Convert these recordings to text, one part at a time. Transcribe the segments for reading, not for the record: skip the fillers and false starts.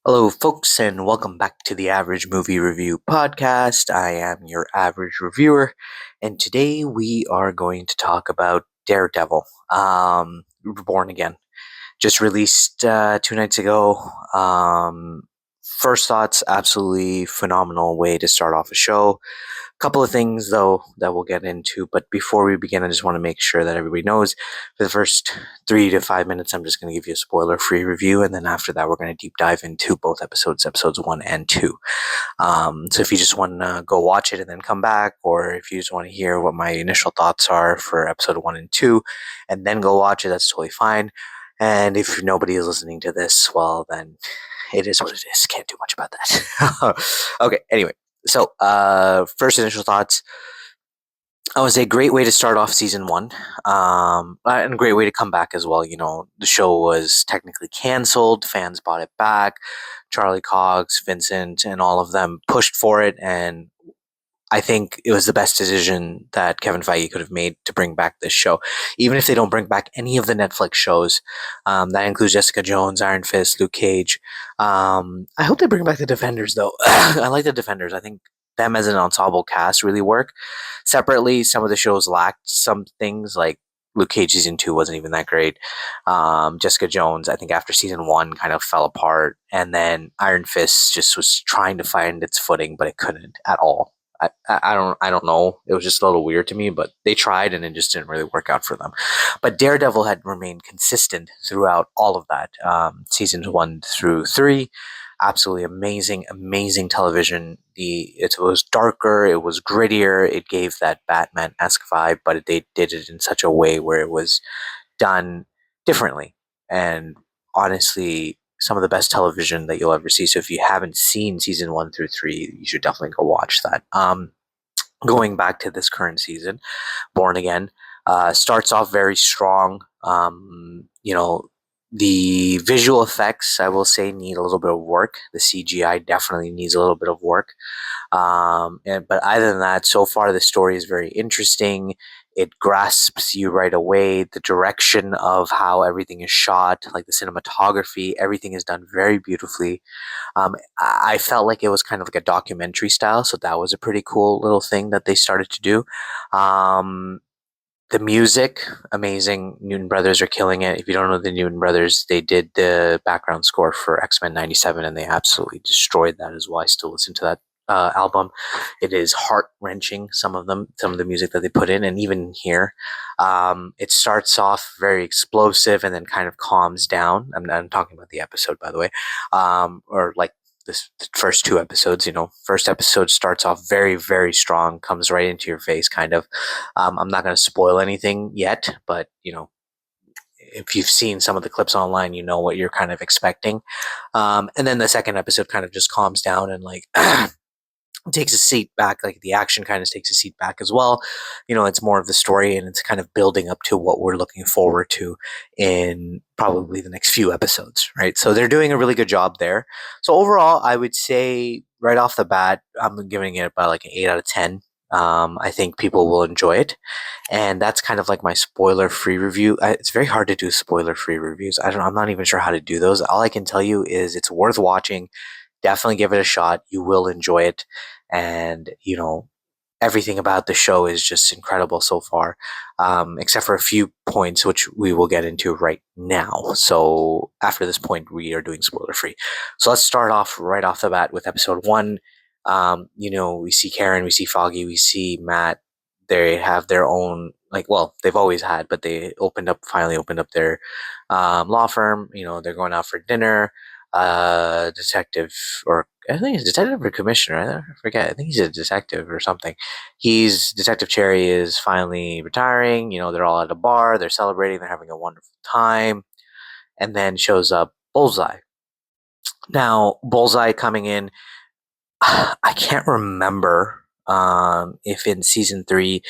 Hello, folks, and welcome back to the Average Movie Review Podcast. I am your average reviewer, and today we are going to talk about Daredevil, Born Again. Just released 2 nights ago. First thoughts, absolutely phenomenal way to start off a show. Couple of things though that we'll get into, but before we begin, I just want to make sure that everybody knows for the first 3 to 5 minutes, I'm just going to give you a spoiler-free review, and then after that, we're going to deep dive into both episodes 1 and 2. So if you just want to go watch it and then come back, or if you just want to hear what my initial thoughts are for episode 1 and 2, and then go watch it, that's totally fine. And if nobody is listening to this, well, then it is what it is. Can't do much about that. Okay, anyway. So, first initial thoughts. I would say great way to start off season one, and a great way to come back as well. You know, the show was technically canceled. Fans bought it back. Charlie Cox, Vincent, and all of them pushed for it, and I think it was the best decision that Kevin Feige could have made to bring back this show. Even if they don't bring back any of the Netflix shows, that includes Jessica Jones, Iron Fist, Luke Cage. I hope they bring back the Defenders, though. I like the Defenders. I think them as an ensemble cast really work. Separately, some of the shows lacked some things, like Luke Cage season 2 wasn't even that great. Jessica Jones, I think after season 1 kind of fell apart, and then Iron Fist just was trying to find its footing, but it couldn't at all. I don't know. It was just a little weird to me, but they tried and it just didn't really work out for them. But Daredevil had remained consistent throughout all of that. Seasons 1 through 3, absolutely amazing television. It was darker, it was grittier, it gave that Batman-esque vibe, but they did it in such a way where it was done differently. And honestly, some of the best television that you'll ever see. So if you haven't seen season 1 through 3, you should definitely go watch that. Going back to this current season, Born Again, starts off very strong. The visual effects, I will say, need a little bit of work. The CGI definitely needs a little bit of work. But other than that, so far the story is very interesting. It grasps you right away. The direction of how everything is shot, like the cinematography, everything is done very beautifully. I felt like it was kind of like a documentary style, so that was a pretty cool little thing that they started to do. Um, the music, amazing. Newton Brothers are killing it. If you don't know the Newton Brothers, they did the background score for X-Men 97, and they absolutely destroyed that as well. I still listen to that album. It is heart-wrenching, some of the music that they put in, and even here. It starts off very explosive and then kind of calms down. I'm talking about the episode, by the way. Or like the first 2 episodes. First episode starts off very strong, comes right into your face, kind of. I'm not going to spoil anything yet, but if you've seen some of the clips online, you know what you're kind of expecting. And then the second episode kind of just calms down and like takes a seat back. Like the action kind of takes a seat back as well. It's more of the story, and it's kind of building up to what we're looking forward to in probably the next few episodes, right? So they're doing a really good job there. So overall, I would say right off the bat, I'm giving it about like an 8 out of 10. I think people will enjoy it, and that's kind of like my spoiler-free review. It's very hard to do spoiler-free reviews. I'm not even sure how to do those. All I can tell you is it's worth watching. Definitely give it a shot. You will enjoy it. And, everything about the show is just incredible so far, except for a few points, which we will get into right now. So after this point, we are doing spoiler free. So let's start off right off the bat with episode 1. We see Karen, we see Foggy, we see Matt. They have their own, they've always had, but they finally opened up their law firm. They're going out for dinner. Detective, or I think he's detective or commissioner. I forget. I think he's a detective or something. Detective Cherry is finally retiring. They're all at a bar. They're celebrating. They're having a wonderful time. And then shows up Bullseye. Now, Bullseye coming in, I can't remember if in season 3,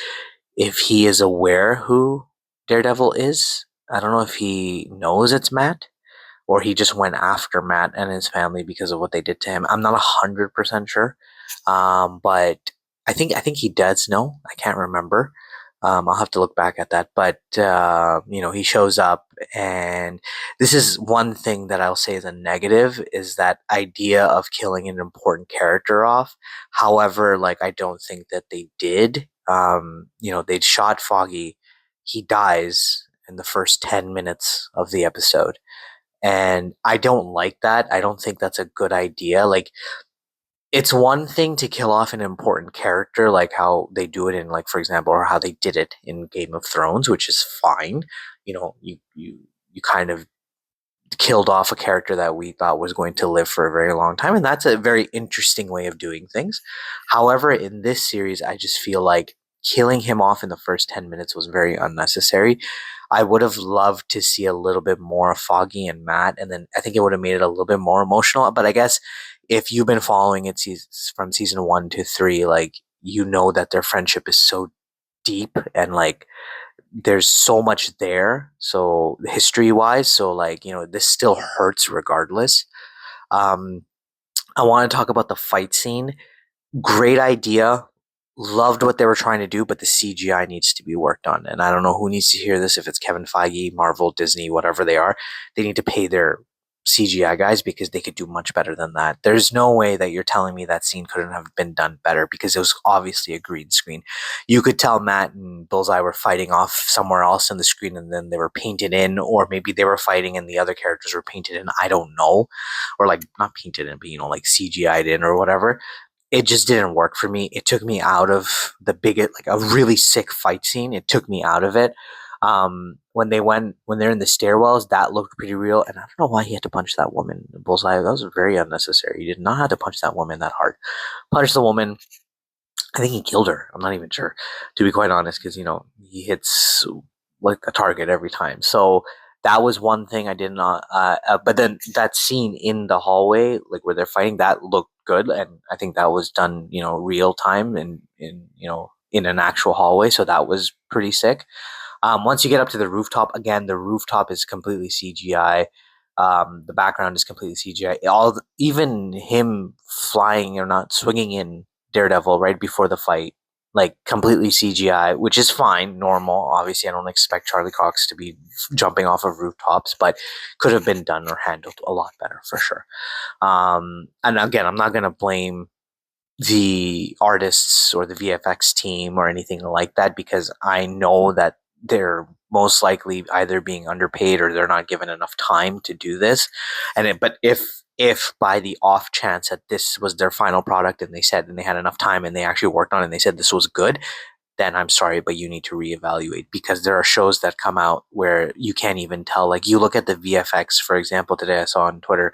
if he is aware who Daredevil is. I don't know if he knows it's Matt, or he just went after Matt and his family because of what they did to him. I'm not 100% sure, but I think he does know. I can't remember. I'll have to look back at that, but he shows up, and this is one thing that I'll say is a negative is that idea of killing an important character off. However, like I don't think that they did. They'd shot Foggy. He dies in the first 10 minutes of the episode, and I don't like that. I don't think that's a good idea. Like it's one thing to kill off an important character, like how they do it in, like for example, or how they did it in Game of Thrones, which is fine. You kind of killed off a character that we thought was going to live for a very long time, and that's a very interesting way of doing things. However, in this series, I just feel like killing him off in the first 10 minutes was very unnecessary. I would have loved to see a little bit more of Foggy and Matt, and then I think it would have made it a little bit more emotional. But I guess if you've been following it from season 1 to 3, like you know that their friendship is so deep and like there's so much there. So history wise, so like this still hurts regardless. Um, I want to talk about the fight scene. Great idea. Loved what they were trying to do, but the CGI needs to be worked on. And I don't know who needs to hear this, if it's Kevin Feige, Marvel, Disney, whatever they are. They need to pay their CGI guys because they could do much better than that. There's no way that you're telling me that scene couldn't have been done better because it was obviously a green screen. You could tell Matt and Bullseye were fighting off somewhere else on the screen and then they were painted in, or maybe they were fighting and the other characters were painted in. I don't know. Or like not painted in, but like CGI'd in or whatever. It just didn't work for me. It took me out of the biggest, like a really sick fight scene. It took me out of it. When they're in the stairwells, that looked pretty real. And I don't know why he had to punch that woman, Bullseye. That was very unnecessary. He did not have to punch that woman that hard. Punch the woman. I think he killed her. I'm not even sure, to be quite honest, because he hits like a target every time. So that was one thing I did not. But then that scene in the hallway, like where they're fighting, that looked good, and I think that was done, real time and in an actual hallway. So that was pretty sick. Once you get up to the rooftop, again, the rooftop is completely CGI. The background is completely CGI. Even him flying or not swinging in Daredevil right before the fight, like completely CGI, which is fine, normal. Obviously, I don't expect Charlie Cox to be jumping off of rooftops, but could have been done or handled a lot better for sure. And again, I'm not going to blame the artists or the VFX team or anything like that because I know that they're most likely either being underpaid or they're not given enough time to do this. But if by the off chance that this was their final product and they had enough time and they actually worked on it and they said this was good, then I'm sorry, but you need to reevaluate because there are shows that come out where you can't even tell. Like you look at the VFX, for example, today I saw on Twitter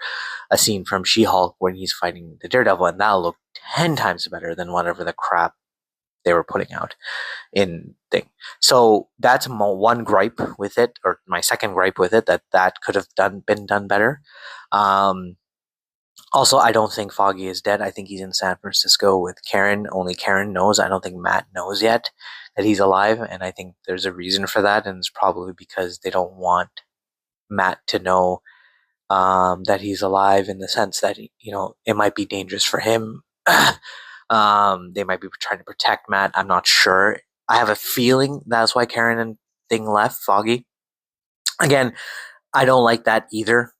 a scene from She-Hulk when he's fighting the Daredevil, and that looked 10 times better than whatever the crap they were putting out in thing. So that's my one gripe with it, or my second gripe with it, that could have been done better. Um, Also, I don't think Foggy is dead. I think he's in San Francisco with Karen. Only Karen knows. I don't think Matt knows yet that he's alive, and I think there's a reason for that, and it's probably because they don't want Matt to know that he's alive in the sense that it might be dangerous for him. They might be trying to protect Matt. I'm not sure. I have a feeling that's why Karen and Thing left Foggy. Again, I don't like that either.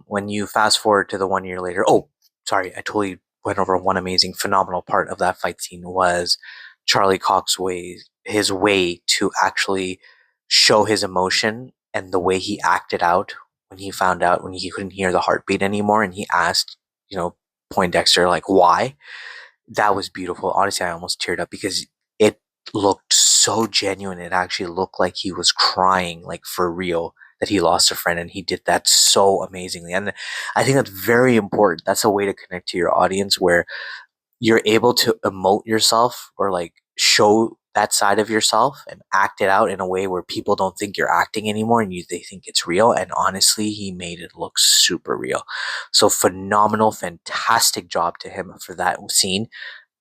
When you fast forward to the 1 year later, oh, sorry, I totally went over one amazing, phenomenal part of that fight scene was Charlie Cox's his way to actually show his emotion and the way he acted out when he found out when he couldn't hear the heartbeat anymore and he asked, Poindexter, like, why? That was beautiful. Honestly, I almost teared up because it looked so genuine. It actually looked like he was crying, like for real, that he lost a friend, and he did that so amazingly. And I think that's very important. That's a way to connect to your audience where you're able to emote yourself or like show that side of yourself and act it out in a way where people don't think you're acting anymore and they think it's real. And honestly, he made it look super real. So phenomenal, fantastic job to him for that scene.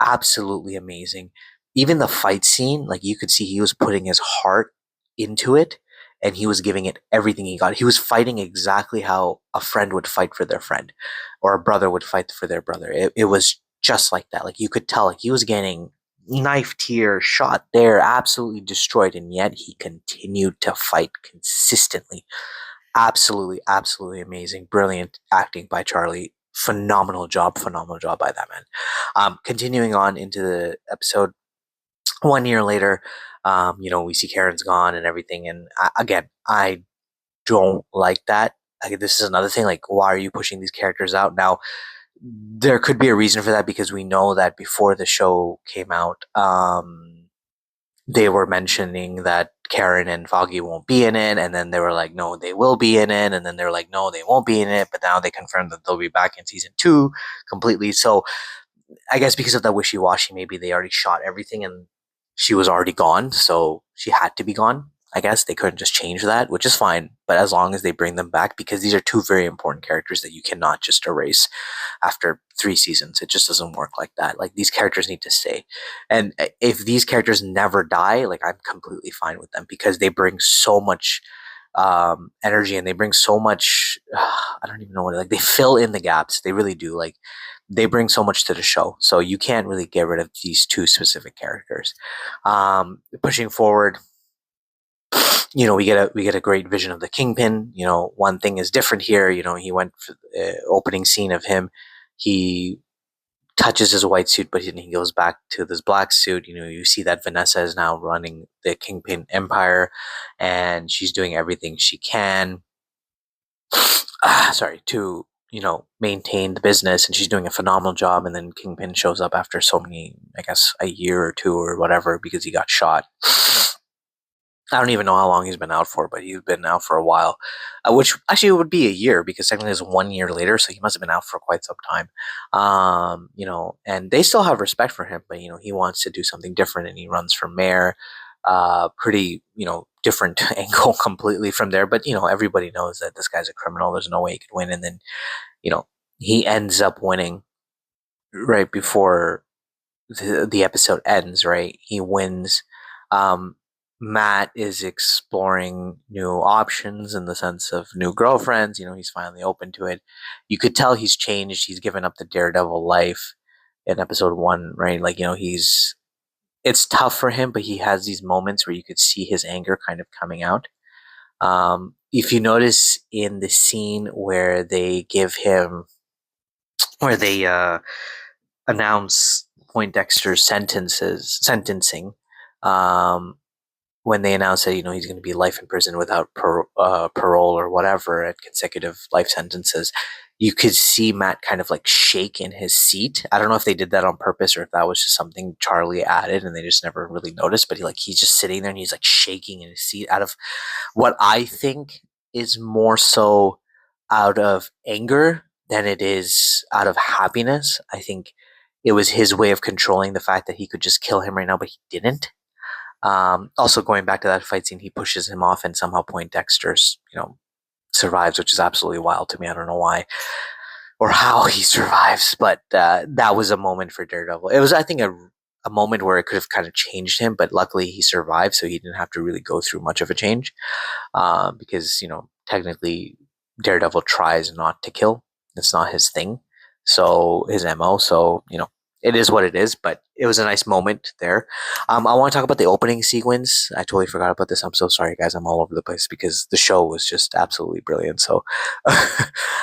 Absolutely amazing. Even the fight scene, like you could see he was putting his heart into it and he was giving it everything he got. He was fighting exactly how a friend would fight for their friend or a brother would fight for their brother. It was just like that. Like you could tell, like he was getting knifed here, shot there, absolutely destroyed, and yet he continued to fight consistently. Absolutely, absolutely amazing, brilliant acting by Charlie. Phenomenal job by that man. Continuing on into the episode, 1 year later, we see Karen's gone and everything, and again, I don't like that. Like, this is another thing. Like, why are you pushing these characters out now? There could be a reason for that because we know that before the show came out, they were mentioning that Karen and Foggy won't be in it, and then they were like, no, they will be in it, and then they were like, no, they won't be in it, but now they confirmed that they'll be back in season 2 completely. So I guess because of that wishy washy, maybe they already shot everything and she was already gone, so she had to be gone. I guess they couldn't just change that, which is fine. But as long as they bring them back, because these are two very important characters that you cannot just erase after 3 seasons. It just doesn't work like that. Like, these characters need to stay. And if these characters never die, like, I'm completely fine with them because they bring so much energy and they bring so much. I don't even know what, like, they fill in the gaps. They really do. Like, they bring so much to the show, so you can't really get rid of these two specific characters. Pushing forward, we get a great vision of the Kingpin. One thing is different here. He went for the opening scene of him. He touches his white suit, but he goes back to this black suit. You see that Vanessa is now running the Kingpin Empire, and she's doing everything she can. Sorry, to maintain the business, and she's doing a phenomenal job. And then Kingpin shows up after so many, I guess, a year or two or whatever, because he got shot. I don't even know how long he's been out for, but he's been out for a while, which actually would be a year because technically it's 1 year later, so he must have been out for quite some time. And they still have respect for him, but he wants to do something different, and he runs for mayor. Pretty different angle completely from there, but everybody knows that this guy's a criminal. There's no way he could win, and then you know he ends up winning right before the episode ends, right? He wins. Um, Matt is exploring new options in the sense of new girlfriends. He's finally open to it. You could tell he's changed. He's given up the Daredevil life in episode 1, right? Like, it's tough for him, but he has these moments where you could see his anger kind of coming out. If you notice in the scene where they announce Poindexter's sentencing, um, when they announce that he's going to be life in prison without parole or whatever at consecutive life sentences, you could see Matt kind of like shake in his seat. I don't know if they did that on purpose or if that was just something Charlie added and they just never really noticed. But he's just sitting there and he's like shaking in his seat out of what I think is more so out of anger than it is out of happiness. I think it was his way of controlling the fact that he could just kill him right now, but he didn't. Also, going back to that fight scene, he pushes him off, and somehow Poindexter's, survives, which is absolutely wild to me. I don't know why or how he survives, but that was a moment for Daredevil. It was, I think, a moment where it could have kind of changed him, but luckily he survived, so he didn't have to really go through much of a change. Because technically Daredevil tries not to kill. It's not his thing, so his mo. So it is what it is. But it was a nice moment there. I want to talk about the opening sequence. I totally forgot about this. I'm so sorry, guys. I'm all over the place because the show was just absolutely brilliant. So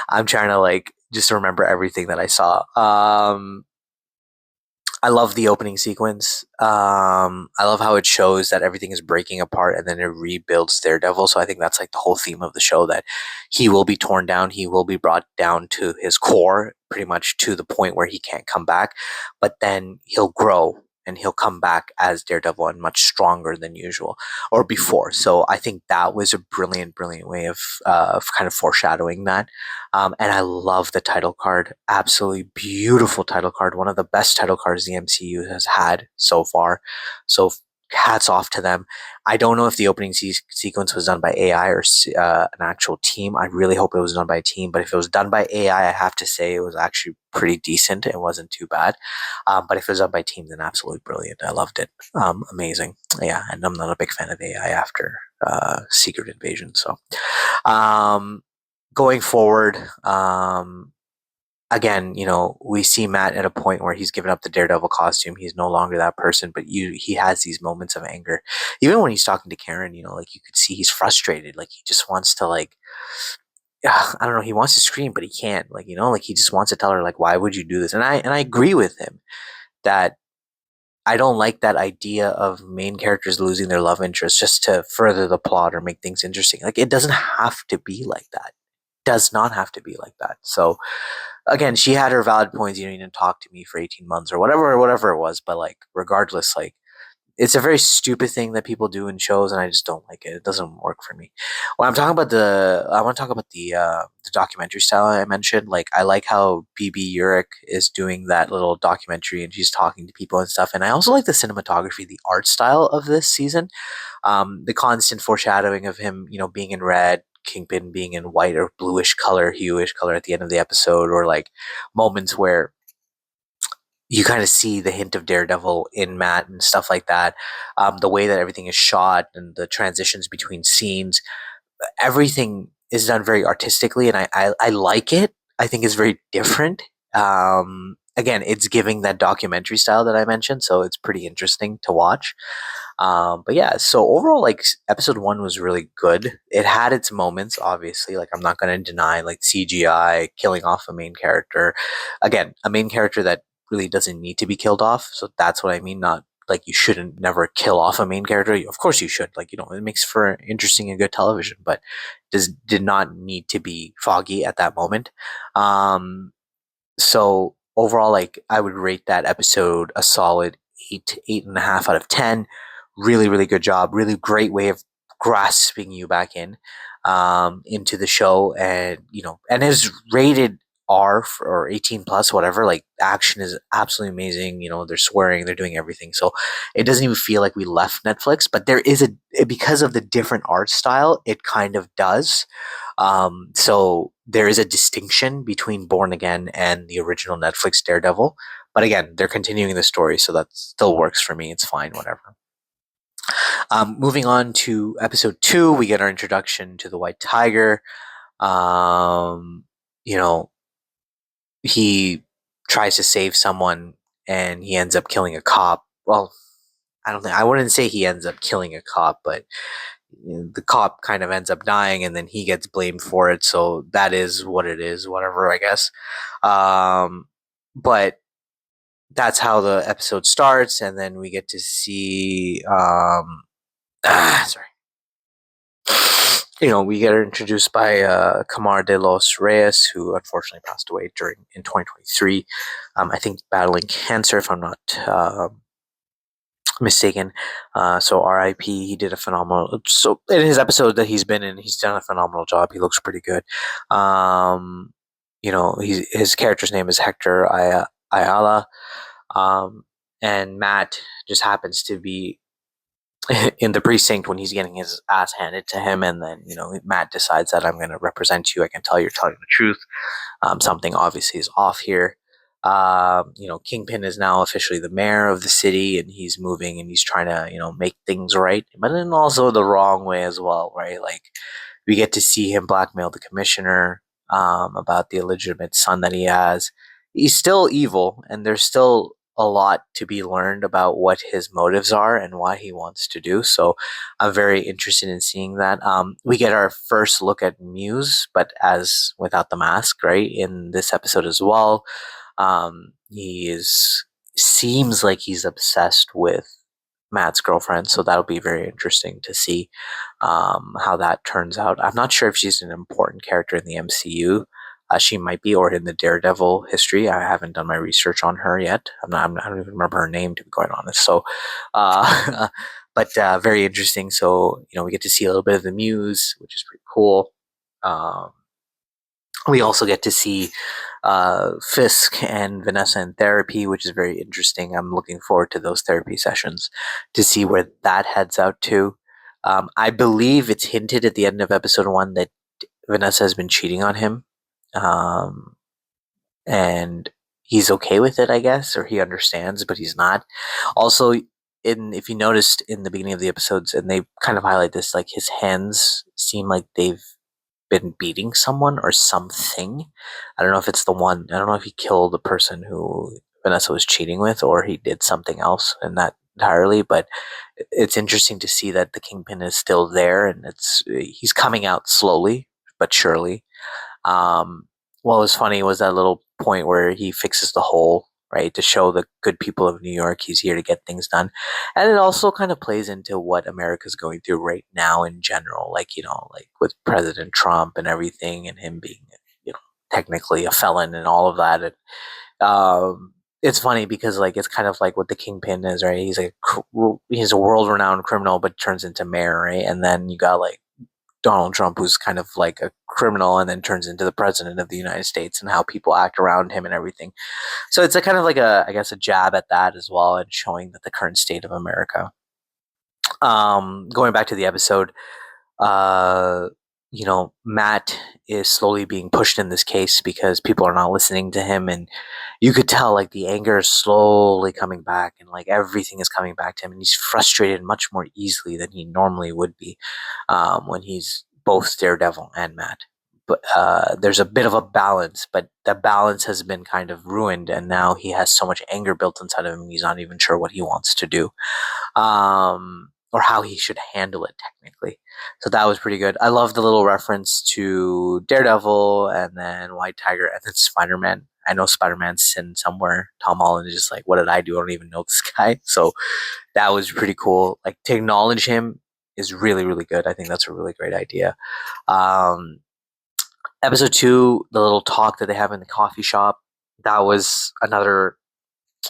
I'm trying to just remember everything that I saw. I love the opening sequence. I love how it shows that everything is breaking apart and then it rebuilds Daredevil. So I think that's like the whole theme of the show, that he will be torn down. He will be brought down to his core, pretty much to the point where he can't come back. But then he'll grow and he'll come back as Daredevil and much stronger than usual or before. So I think that was a brilliant, brilliant way of kind of foreshadowing that. And I love the title card. Absolutely beautiful title card. One of the best title cards the MCU has had so far. So hats off to them. I don't know if the opening sequence was done by AI or an actual team. I really hope it was done by a team. But if it was done by AI, I have to say it was actually pretty decent. It wasn't too bad. But if it was done by team, then absolutely brilliant. I loved it. Amazing. Yeah, and I'm not a big fan of AI after Secret Invasion. So going forward, again, we see Matt at a point where he's given up the Daredevil costume. He's no longer that person, but he has these moments of anger. Even when he's talking to Karen, like you could see he's frustrated. Like he just wants to I don't know, he wants to scream, but he can't. Like he just wants to tell her like, why would you do this? And I agree with him that I don't like that idea of main characters losing their love interest just to further the plot or make things interesting. Like it doesn't have to be like that. Does not have to be like that. So again, she had her valid points. You didn't talk to me for 18 months or whatever it was. But like, regardless, like it's a very stupid thing that people do in shows, and I just don't like it. It doesn't work for me. When I'm talking about I want to talk about the documentary style I mentioned. Like, I like how BB Urich is doing that little documentary, and she's talking to people and stuff. And I also like the cinematography, the art style of this season. The constant foreshadowing of him, being in red, Kingpin being in white or bluish color, hueish color at the end of the episode, or like moments where you kind of see the hint of Daredevil in Matt and stuff like that. The way that everything is shot and the transitions between scenes, everything is done very artistically, and I like it. I think it's very different. Again, it's giving that documentary style that I mentioned, so it's pretty interesting to watch. But yeah, so overall, like episode one was really good. It had its moments, obviously. Like I'm not going to deny like CGI killing off a main character. Again, a main character that really doesn't need to be killed off. So that's what I mean. Not like you shouldn't never kill off a main character. Of course you should. Like it makes for interesting and good television, but did not need to be foggy at that moment. Um, so overall, like I would rate that episode a solid 8.5 out of 10. Really, really good job. Really great way of grasping you back into the show, and and is rated R or 18 plus, whatever. Like action is absolutely amazing. They're swearing, they're doing everything. So it doesn't even feel like we left Netflix, but there is because of the different art style, it kind of does. So there is a distinction between Born Again and the original Netflix Daredevil. But again, they're continuing the story, so that still works for me. It's fine, whatever. Moving on to episode two, we get our introduction to the White Tiger. Um, you know, he tries to save someone and he ends up killing a cop. Well, I wouldn't say he ends up killing a cop, but the cop kind of ends up dying and then he gets blamed for it. So that is what it is, whatever, I guess. But that's how the episode starts. And then we get to see, sorry. We get introduced by Camar de los Reyes, who unfortunately passed away in 2023. I think battling cancer, if I'm not mistaken. So R.I.P. He did a phenomenal. So in his episode that he's been in, he's done a phenomenal job. He looks pretty good. His character's name is Hector Ayala, and Matt just happens to be in the precinct when he's getting his ass handed to him, and then Matt decides that I'm going to represent you. I can tell you're telling the truth. Something obviously is off here. Kingpin is now officially the mayor of the city, and he's moving and he's trying to make things right, but then also the wrong way as well, right? Like we get to see him blackmail the commissioner about the illegitimate son that he has. He's still evil, and there's still a lot to be learned about what his motives are and what he wants to do. So I'm very interested in seeing that. We get our first look at Muse, but as without the mask, right, in this episode as well. He seems like he's obsessed with Matt's girlfriend, so that'll be very interesting to see how that turns out. I'm not sure if she's an important character in the MCU. She might be, or in the Daredevil history. I haven't done my research on her yet. I don't even remember her name, to be quite honest. So, but very interesting. So, we get to see a little bit of the Muse, which is pretty cool. We also get to see Fisk and Vanessa in therapy, which is very interesting. I'm looking forward to those therapy sessions to see where that heads out to. I believe it's hinted at the end of episode one that Vanessa has been cheating on him, and he's okay with it, I guess, or he understands, but he's not. Also, if you noticed in the beginning of the episodes, and they kind of highlight this, like his hands seem like they've been beating someone or something. I don't know if it's the one. I don't know if he killed the person who Vanessa was cheating with, or he did something else in that entirely. But it's interesting to see that the kingpin is still there, and he's coming out slowly but surely. um, what was funny was that little point where he fixes the hole, right, to show the good people of New York he's here to get things done. And it also kind of plays into what America's going through right now in general, like, like with President Trump and everything, and him being, technically a felon and all of that. And it's funny because like it's kind of like what the kingpin is, right? He's a world renowned criminal, but turns into mayor, right? And then you got like Donald Trump, who's kind of like a criminal and then turns into the president of the United States, and how people act around him and everything. So it's a kind of like I guess, a jab at that as well, and showing that the current state of America. Going back to the episode, uh, Matt is slowly being pushed in this case because people are not listening to him, and you could tell like the anger is slowly coming back, and like everything is coming back to him, and he's frustrated much more easily than he normally would be when he's both Daredevil and Matt. But there's a bit of a balance, but the balance has been kind of ruined, and now he has so much anger built inside of him, he's not even sure what he wants to do, or how he should handle it technically. So that was pretty good. I love the little reference to Daredevil and then White Tiger and then Spider Man. I know Spider Man's in somewhere. Tom Holland is just like, what did I do? I don't even know this guy. So that was pretty cool. Like, to acknowledge him is really, really good. I think that's a really great idea. Um, Episode two, the little talk that they have in the coffee shop, that was another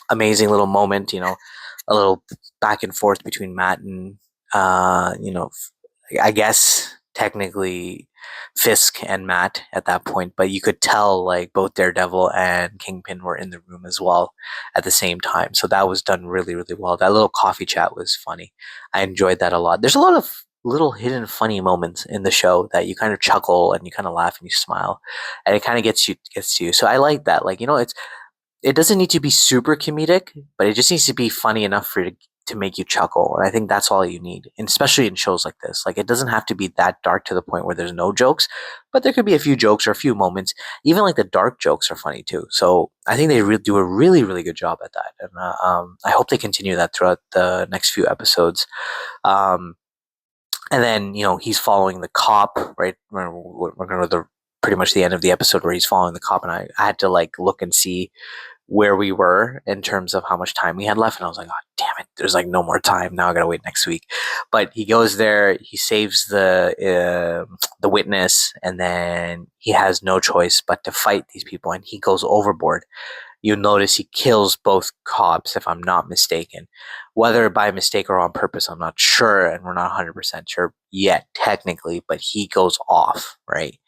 amazing little moment. A little back and forth between Matt and, uh, you know, I guess technically Fisk and Matt at that point, but you could tell like both Daredevil and Kingpin were in the room as well at the same time. So that was done really, really well. That little coffee chat was funny. I enjoyed that a lot. There's a lot of little hidden funny moments in the show that you kind of chuckle and you kind of laugh and you smile, and it kind of gets to you. So I like that. Like, it doesn't need to be super comedic, but it just needs to be funny enough for it to make you chuckle. And I think that's all you need, and especially in shows like this. Like, it doesn't have to be that dark to the point where there's no jokes, but there could be a few jokes or a few moments. Even like the dark jokes are funny too. So I think they do a really, really good job at that. And I hope they continue that throughout the next few episodes. Um, and then, he's following the cop, right? We're going to pretty much the end of the episode where he's following the cop, and I had to like look and see where we were in terms of how much time we had left. And I was like, oh, damn it, there's like no more time. Now I gotta wait next week. But he goes there, he saves the witness, and then he has no choice but to fight these people, and he goes overboard. You notice he kills both cops, if I'm not mistaken. Whether by mistake or on purpose, I'm not sure, and we're not 100% sure yet, technically, but he goes off, right?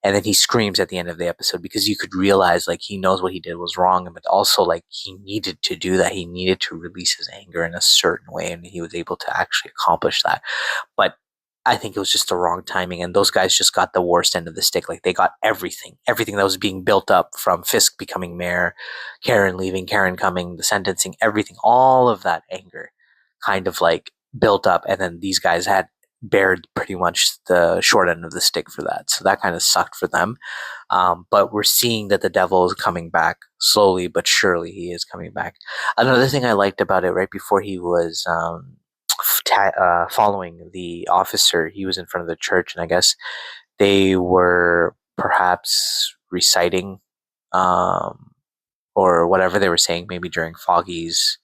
And then he screams at the end of the episode because you could realize like he knows what he did was wrong, but also like he needed to do that. He needed to release his anger in a certain way, and he was able to actually accomplish that. But I think it was just the wrong timing, and those guys just got the worst end of the stick. Like, they got everything that was being built up from Fisk becoming mayor, Karen leaving, Karen coming, the sentencing, everything, all of that anger kind of like built up, and then these guys had bared pretty much the short end of the stick for that. So that kind of sucked for them. But we're seeing that the devil is coming back slowly but surely. He is coming back. Another thing I liked about it, right before he was following the officer, he was in front of the church, and I guess they were perhaps reciting um, or whatever they were saying, maybe during Foggy's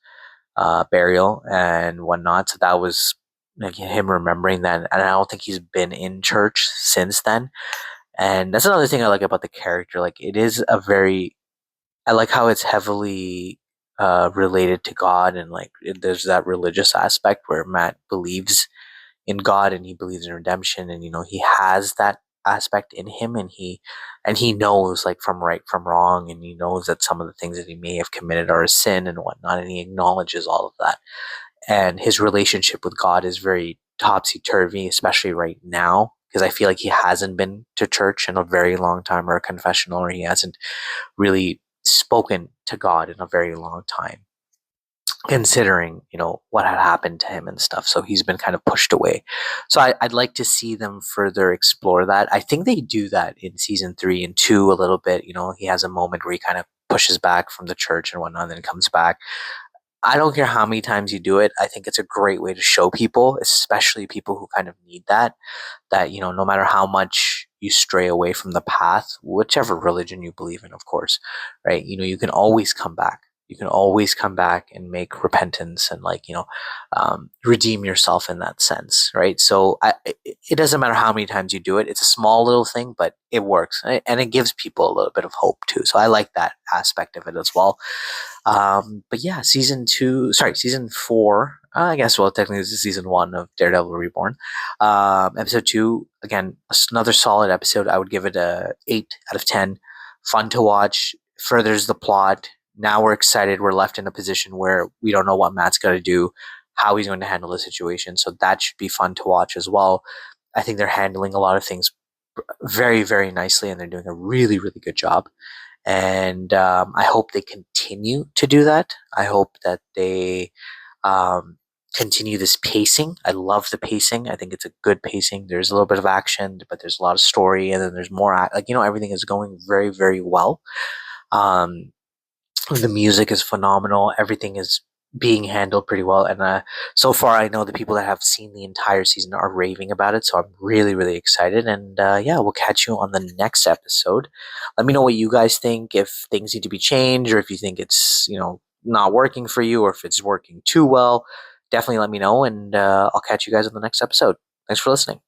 burial and whatnot. So that was like him remembering that, and I don't think he's been in church since then. And that's another thing I like about the character. Like, it is a very, I like how it's heavily related to God, and like there's that religious aspect where Matt believes in God and he believes in redemption, and he has that aspect in him, and he knows like from right from wrong, and he knows that some of the things that he may have committed are a sin and whatnot, and he acknowledges all of that. And his relationship with God is very topsy turvy, especially right now, because I feel like he hasn't been to church in a very long time, or a confessional, or he hasn't really spoken to God in a very long time. considering what had happened to him and stuff, so he's been kind of pushed away. So I'd like to see them further explore that. I think they do that in season 3 and 2 a little bit. He has a moment where he kind of pushes back from the church and whatnot, and then comes back. I don't care how many times you do it. I think it's a great way to show people, especially people who kind of need that no matter how much you stray away from the path, whichever religion you believe in, of course, right? You can always come back. You can always come back and make repentance and redeem yourself in that sense, right? So it doesn't matter how many times you do it. It's a small little thing, but it works, and it gives people a little bit of hope too. So I like that aspect of it as well. But yeah, season 4. I guess, well, technically this is season 1 of Daredevil Reborn. Episode 2, again, another solid episode. I would give it a 8 out of 10. Fun to watch. Furthers the plot. Now we're excited. We're left in a position where we don't know what Matt's going to do, how he's going to handle the situation. So that should be fun to watch as well. I think they're handling a lot of things very, very nicely, and they're doing a really, really good job. And I hope they continue to do that. I hope that they um, continue this pacing. I love the pacing. I think it's a good pacing. There's a little bit of action, but there's a lot of story, and then there's more. Everything is going very, very well. Um, the music is phenomenal. Everything is being handled pretty well. And so far, I know the people that have seen the entire season are raving about it. So I'm really, really excited. And yeah, we'll catch you on the next episode. Let me know what you guys think, if things need to be changed, or if you think it's, not working for you, or if it's working too well. Definitely let me know. And I'll catch you guys on the next episode. Thanks for listening.